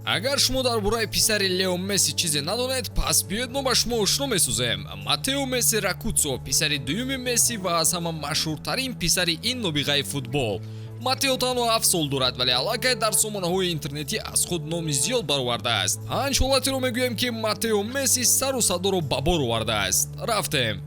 Агар шумо дар бораи писари Лео Месси чизе надонед, пас биёед мо ба шумо ошно месозем. Матео Месси Ракуццо, писари дуюми Месси ва аз ҳама машҳуртарин писари ин нобиғаи футбол. Матео танҳо 7 сол дорад, вале аллакай дар сомонаҳои интернетӣ аз худ номи зиёд баровардааст. Анч ҳолатеро мегӯем ки Матео Месси сару садоро ба бор овардааст. Рафтем.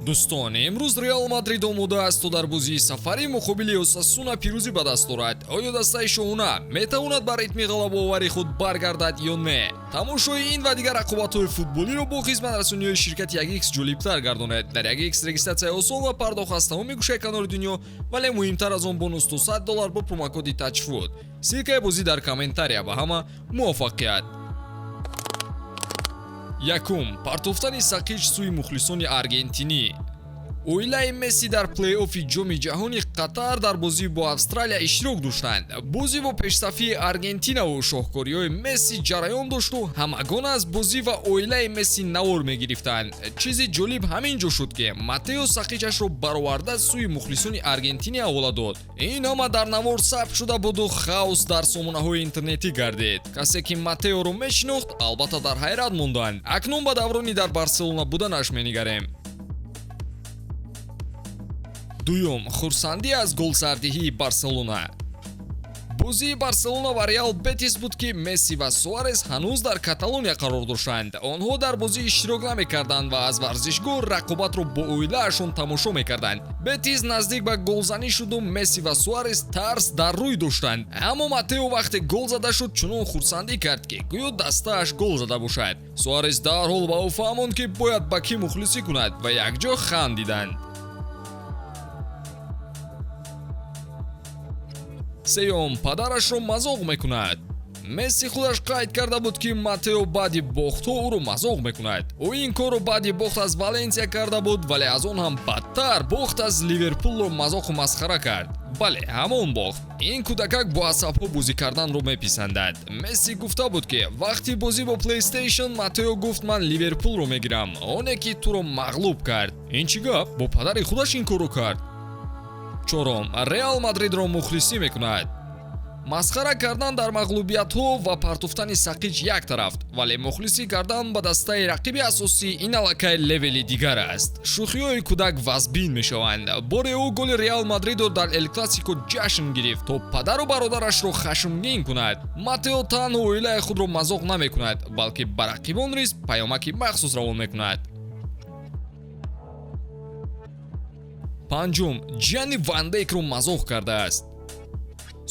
дӯстон, имрӯз Реал Мадрид омодааст то дар бозии сафари муқобили Осасуна пирӯзӣ ба даст орад. Оё дастаи шоҳона метавонад ба ритми ғалабаоварии худ баргардад ё не? тамошои ин ва дигар рақобатҳои футболиро бо хизматрасонии ширкати 1x ҷолибтар гардонед. дар 1x регистратсияи осон ва пардохт аз тамоми гӯшаи канори дунё, вале муҳимтар аз он бонус $100 бо промокоди TOUCHFOOD. силкаи бозӣ дар комментария. Ба ҳама муваффақият. якум, партофтани сақич сӯи мухлисони аргентинӣ. оилаи Месси дар плей-оффи ҷоми ҷаҳони Қатар дар бозӣ бо Австралия иштирок доштанд. бозӣ бо пешсафии Аргентинаву шоҳкориҳои Месси ҷараён дошту ҳамагон аз бозӣ ва оилаи Месси навор мегирифтанд. чизи ҷолиб ҳамин ҷо шуд ки Матео сақичашро бароварда сӯи мухлисони Аргентинӣ ҳавола дод. ин ҳама дар навор сабт шуда буду хаос дар сомонаҳои интернетӣ гардид. касе ки Матеоро мешинохт албатта дар ҳайрат монданд. акнун ба даврони дар Барселона буданаш менигарем. дуюм, хурсандӣ аз голсардиҳии Барселона. бозии Барселона ва Реал Бетис буд ки Месси ва Суарес ҳанӯз дар Каталония қарор доштанд. онҳо дар бозӣ иштирок намекарданд ва аз варзишгоҳ рақобатро бо оилаашон тамошо мекарданд. Бетис наздик ба голзанӣ шуду Месси ва Суарес тарс дар рӯй доштанд. аммо Матео вақте гол зада шуд чунон хурсандӣ кард ки гӯё дастааш гол зада бошад. Суарес дарҳол ба ӯ фаҳмонд ки бояд ба кӣ мухлисӣ кунад ва якҷо хандиданд. сеюм, падарашро мазоқ мекунад. Месси худаш қайд карда буд ки Матео баъди бохтҳо ӯро мазоқ мекунад. ӯ ин корро баъди бохт аз Валенсия карда буд, вале аз он ҳам бадтар бохт аз Ливерпулро мазоқу масхара кард. бале, ҳамон бохт. ин кӯдакак бо асабҳо бозӣ карданро меписандад. Месси гуфта буд ки вақти бозӣ бо PlayStation Матео гуфт ман Ливерпулро мегирам, оне ки туро мағлуб кард. ин чӣ гап? бо падари худаш ин корро кард. чорум, Реал Мадридро мухлисӣ мекунад. масхара кардан дар мағлубиятҳо ва партофтани сақич як тараф, вале мухлисӣ кардан ба дастаи рақиби асосӣ ин аллакай левели дигар аст. шӯхиҳои кӯдак вазбин мешаванд. боре ӯ голи Реал Мадридро дар Эл Классико ҷашн гирифт то падару бародарашро хашмгин кунад. Матео танҳо оилаи худро мазоқ намекунад, балки ба рақибон низ паёмаки махсус равон мекунад. панҷум, Ҷианни Ван Дейкро мазоқ кардааст.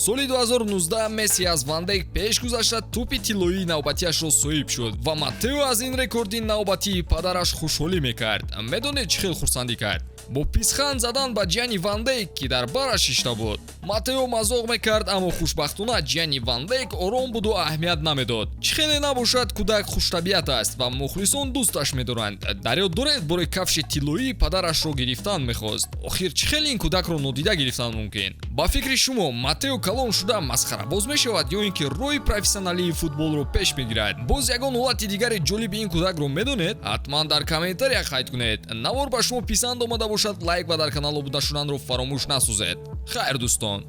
соли 2019 Месси аз Ван Дейк пеш гузашта тӯпи тиллоии навбатиашро соҳиб шуд ва Матео аз ин рекорди навбатии падараш хушҳолӣ мекард. медонед чӣ хел хурсандӣ кард? бо писханд задан ба Ҷианни Ван Дейк ки дар бараш ишта буд. Матео мазоқ мекард, аммо хушбахтона Ҷианни Ван Дейк ором буду аҳамият намедод. чӣ хеле набошад, кӯдак хуштабиат аст ва мухлисон дӯсташ медоранд. дар ёд доред бори кафши тиллоии падарашро гирифтан мехост. охир чӣ хел ин кӯдакро нодида гирифтан мумкин? ба фикри шумо Матео калон шуда масхарабоз мешавад ё ин ки роҳи профессионалии футболро пеш мегирад? боз ягон ҳолати дигари ҷолиби ин кӯдакро медонед? ҳатман дар комментария қайд кунед. навор ба шумо писанд омада бошад, лайк ва дар канал обуда шуданро фаромӯш насозед. хайр дӯстон.